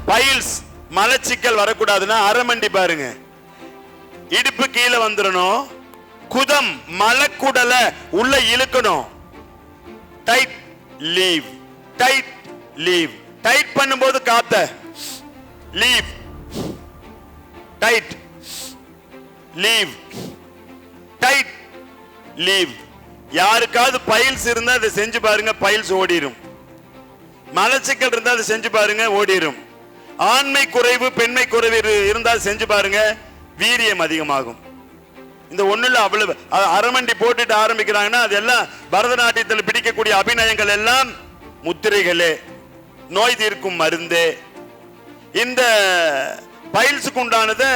Files மலச்சிக்கல் வரக்கூடாதுன்னா அரமண்டி பாருங்க, இடுப்பு கீழே வந்துடணும். குதம் மலக்குடல உள்ள இழுக்கணும். Tight leave, tight leave. Tight பண்ணும்போது காத்த leave, tight leave, tight leave. யாருக்காவது பைல்ஸ் இருந்தா அதை செஞ்சு பாருங்க, பைல்ஸ் ஓடிரும். மலச்சிக்கல் இருந்தா அதை செஞ்சு பாருங்க, ஓடிரும். ஆண்மை குறைவு பெண்மை குறைவு இருந்தால் செஞ்சு பாருங்க, வீரியம் அதிகமாகும். இந்த ஒண்ணுல அவ்வளவு அரமண்டி போட்டுட்டு ஆரம்பிக்கிறாங்கன்னா அதெல்லாம் பரதநாட்டியத்தில் பிடிக்கக்கூடிய அபிநயங்கள் எல்லாம் முத்திரைகளே, நோய் தீர்க்கும் மருந்தே. இந்த பைல்ஸுக்கு உண்டானதை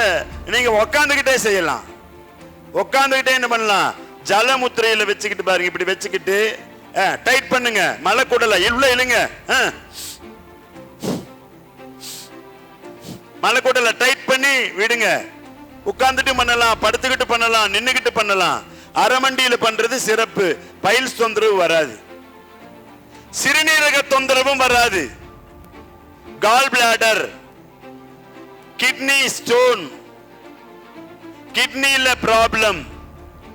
நீங்க உக்காந்துகிட்டே செய்யலாம். உக்காந்துகிட்டே என்ன பண்ணலாம், ஜல முத்திரையில வச்சுக்கிட்டு பாருங்க, இப்படி வச்சுக்கிட்டு டைட் பண்ணுங்க. மலைக்குடல உள்ள இழுங்க, மலைக்குடல டைட் பண்ணி விடுங்க. உட்கார்ந்துட்டு பண்ணலாம், படுத்துக்கிட்டு பண்ணலாம், நின்னுகிட்டு பண்ணலாம். அரமண்டியில பண்றது சிறப்பு. பைல்ஸ் தொந்தரவு வராது, சிறுநீரக தொந்தரவும் வராது. கால் பிளாடர், கிட்னி ஸ்டோன், கிட்னில ப்ராப்ளம்,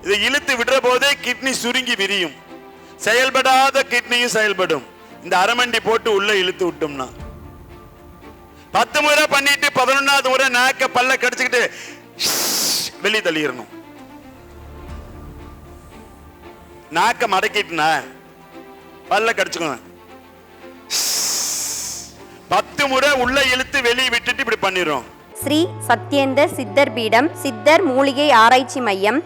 இதை இழுத்து விடுற போதே கிட்னி சுருங்கி விரியும். செயல்படாத கிட்னியும் செயல்படும். இந்த அரமண்டி போட்டு உள்ள இழுத்து விட்டோம்னா 10 முறை பண்ணிட்டு 11வது முறை நாக்க பல்ல கடிச்சுக்கிட்டு வெளியே தள்ளிடணும். நாக்க மடக்கிட்டுனா பல்ல கடிச்சுக்கணும். 10 முறை உள்ள இழுத்து வெளியே விட்டுட்டு இப்படி பண்ணிரும். ஸ்ரீ சத்யேந்தர் சித்தர் பீடம், சித்தர் மூலிகை ஆராய்ச்சி மையம்,